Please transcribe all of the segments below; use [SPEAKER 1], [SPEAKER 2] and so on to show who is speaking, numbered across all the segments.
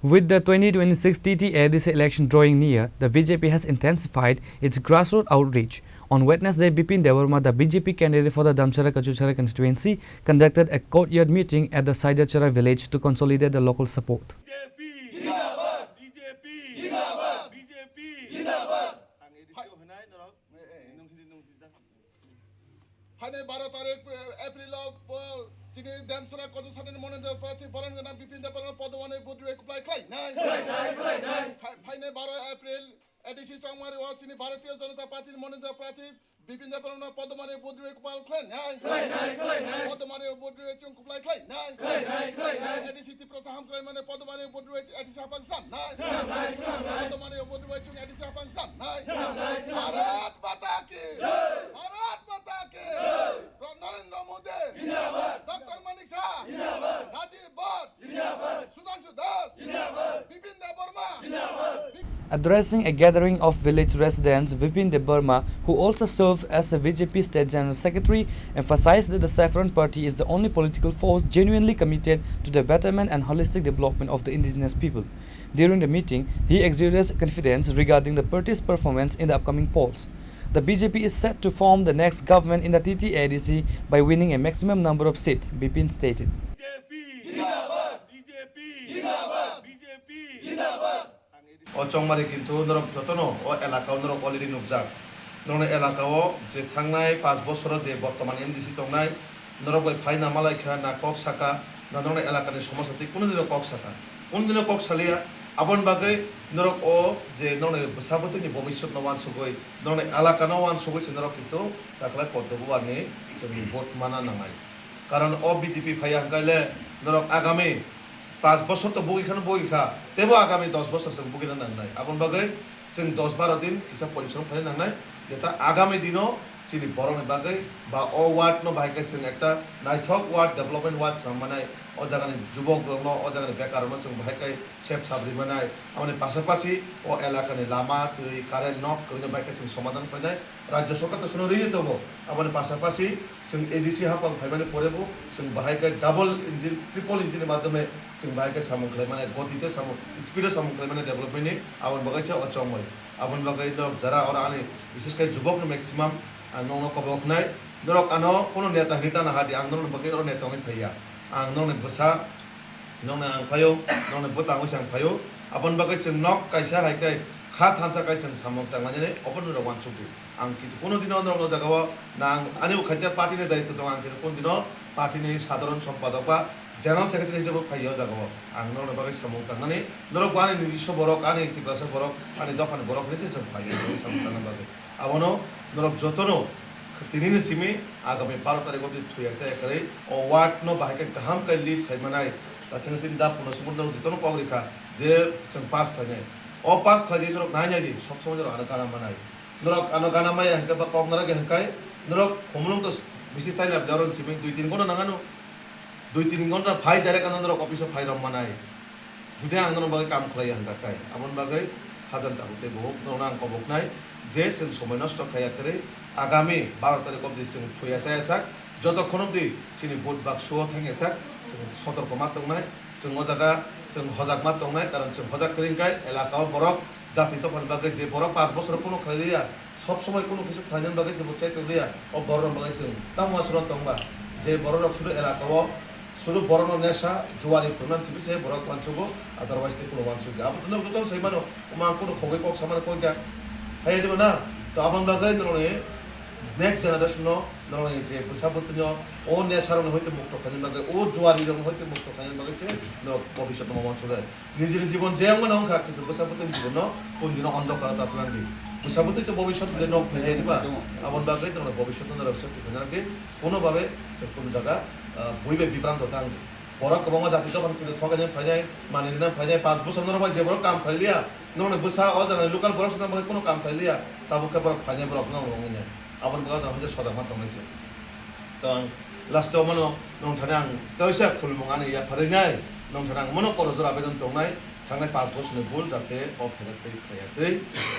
[SPEAKER 1] With the 2026 TTADC election drawing near, the BJP has intensified its grassroots outreach. On Wednesday, Bipin Devarma, the BJP candidate for the Damchara Kachuchara constituency, conducted a courtyard meeting at the Saidachara village to consolidate the local support.
[SPEAKER 2] ফাইনে 12 তারিখ April তিনি দেমসরা কত সানের মনোনয়ন প্রার্থী বরণ নাম বিপিন দেববর্মা পদমানে বুদ্রে কুপ্লাই খাই নাই ফাইনে 12 April ADC চংমারি ও তিনি ভারতীয় জনতা পার্টির মনোনয়ন প্রার্থী বিপিন দেববর্মা পদমানে বুদ্রে কুপ্লাই খাই নাই পদমানে বুদ্রে চং কুপ্লাই খাই নাই এডিসি ত্রিপুরা সাহাম ক্রাই মানে পদমানে বুদ্রে এডিসি হাপাং সাম নাই পদমানে বুদ্রে চং এডিসি হাপাং সাম নাই ভারত মাতা কি ভারত মাতা কি নরেন্দ্র মোদি জিন্দাবাদ ডক্টর মানিক শাহ জিন্দাবাদ রাজীব বট জিন্দাবাদ সুধাংশু দাস জিন্দাবাদ বিপিন দেববর্মা জিন্দাবাদ.
[SPEAKER 1] Addressing a gathering of village residents, Vipin Debarma, who also served as the BJP State General Secretary, emphasized that the Saffron Party is the only political force genuinely committed to the betterment and holistic development of the indigenous people. During the meeting, he exuded confidence regarding the party's performance in the upcoming polls. The BJP is set to form the next government in the TTADC by winning a maximum number of seats, Bipin stated.
[SPEAKER 3] O chongmari kintu norok jotono o elaka norok already nukjak norok elaka o je thangnai 5 bochoro je bortoman NDC tongnai norok bai phaina malaikha na kok saka na norok elaka ni সমস্যা ti কোন দিন kok saka কোন দিন kok salia abon bagai norok o je norok saboti ni bobishot no wan sugoi norok elaka no wan sugoi se norok kintu takla poddobu ani jeni vote mana nangai karon o BJP phaya gaile norok agami 5 বছর তো বইখানে বইখা তেবো আগামী 10 বছর সে বুকিনা নাংনাই আপন বাগৈ जों 10-12 दिन किसा परिश्रम खालाय नांनाय जेता आगामी दिनो सिनि बरनि बागै बा अ वार्ड नो बाहायके जों एकटा नायथक वार्ड डेभलपमेन्ट वार्ड सामनाय अ जागानि जुबक रनो अ जागानि बेकार रनो जों बाहायके सेफ साबरि मानाय आमनि पासापासि अ एलाकानि लामा दै कारेन्ट नक कइनो बाहायके जों समाधान फैनाय राज्य सरकार तो सुनो रियो दङ आमनि पासापासि जों एडीसी हापां फायमाने परेबो जों बाहायके डाबल इंजिन ट्रिपल इंजिन माध्यमे जों बाहायके सामं खालायमाने गतिते सामं स्पिडे सामं खालायमाने डेभलपमेन्टनि आवन बागायसे अचंगय आवन बागाय द जरा और आनि विशेषकै जुबकनो मैक्सिमाम नोंनो कबकनाय नरक आनो कोनो नेता हिता ना हादि आं नोंनो बागै और नेता नgai फैया आं नोंनो बसा नोंनो आं फायो नोंनो बता मोसां फायो आवन बागै जों नक कायसा हायकै खा थानसा काय जों सामं तांगाने अपन नो वान सुटु आं कितु कोनो दिनो नरक जागाव ना आनि खायजा पार्टीनि दायित्व दं आं कोनो दिनो पार्टीनि साधारण सम्पादक बा जनरल सेक्रेटारि जब फाइयो जागो आं नरक बागै सामं तांगाने नरक वानि निजिस्व बरक आनि तिब्रासा बरक आनि दफानि बरक निजे जों फाइयो सामं तांगा बागै आवनो नरक जतनो तिनिनि सिमी आगामी 12 तारिख अब्दि थुयासे करे अ वार्ड नो बाहायके गाहाम कै लिस्ट थाइमानाय तासिं सिन्दा पुनो समुद्र जतनो पगरिखा जे जों पास खायनाय अ पास खायदि नरक नायनायदि सब समय नरक आना गाना मानाय नरक आना गाना माय हंके बा कमनारा गे हंकाय नरक खमलुं तो बिसि साइला दारन सिमी 2-3 घन्टा नागानो 2-3 घन्टा फाइ डाइरेक्ट आना नरक अफिस फाइ रम मानाय जुदि आं नरक बागै काम खालाय हंकाय आमन बागै हाजन ताबुते बहुत नरक आं कबकनाय जे जों समय नष्ट खायाखै आगामी 12 तारिख अब्दि जों फैयासा एसाक जतक्षण अब्दि सिनि भोट बाक्सुआव थांगेसाक जों सतर्क मा दंनाय जों अजागा जों हजाक मा दंनाय कारण जों हजाक करिंकाय एलाकाव बरक जाति तफान बागै जे बरक 5 बोसोर कोनो खालिया सब समय कोनो किछु खायनान बागै जे बुचाय तलिया अ बरन बागै जों तामा सुरत दंबा जे बरक सुरु एलाकाव सुरु बरन नेसा जुवारि फुरनान सिबिसे बरक वानसुगो अदरवाइज ते कोनो वानसुगो अब तनो गुतम सैमानो मा कोनो खगै कक सामान कोइगा हाय देबो ना तो आबन बागै नरने नेक्स्ट जेनारेशन नरने जे बसाबतनो ओ नेसारन हयते मुक्त खानि बागै ओ जुवारि रन हयते मुक्त खानि बागै जे न भविष्यत मा वानसुगो निजिर जीवन जे आंगन अंखा किन्तु बसाबतन जीवन कोन दिन अंधकार तापलांगि बसाबतन जे भविष्यत जे नक फैनाय दिबा आबन बागै नरने भविष्यत नरक से फैनांगि कोनो भाबे से कोन जागा बयबे बिब्रांत तांगि बरक गोबां जाति दफान किन्तु थगायनाय फैनाय मानिनाय फैनाय 5 बोसोर नरबाय जे बरक काम खालिया नोंने बसा अ जाना लोकल बरक सना बागै कोनो काम खालिया ताबो के बरक फैनाय बरक नंगने आबन बागा जाहा जे सदा मा तंनायसे तो लास्ट मनो नों थाने आं तैसा खुलमुंगानि या फरायनाय नों थाने आं मनो करजर आवेदन दंनाय थांनाय 5 बोसोरनि भुल जाते अ फेरतै फैयातै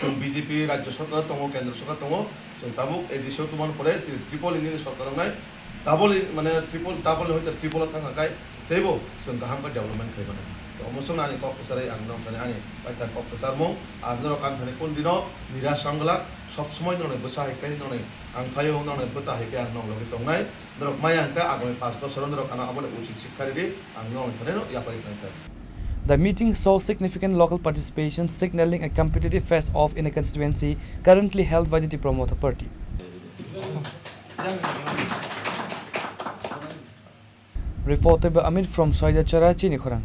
[SPEAKER 3] जों बीजेपी राज्य सरकार दङ केन्द्र सरकार दङ जों ताबुक एडिसो तुमान परे ट्रिपल इंजिन सरकार नाय डाबल माने ट्रिपल हयते ट्रिपल थांगाखाय तेबो जों गाहाम डेभलपमेन्ट खालामनो Omusung ani kok kesare ang nong kani ani baita kok kesar mong ang norok kan thani kun dino nirasangla সব সময় ননে বসা হেকে ননে আং ফায়ো ননে বতা হেকে আং নং লগি তংনাই নরক মায়াং কা আগামী 5 বছর নরক আনা আবলে উচিত শিক্ষারি আং নং থনে ন ইয়া পারি কাইতা
[SPEAKER 1] The meeting saw significant local participation, signaling a competitive face-off in a constituency currently held by the promoter party. Reported by Amit from Soida Chara, Chini Khorang.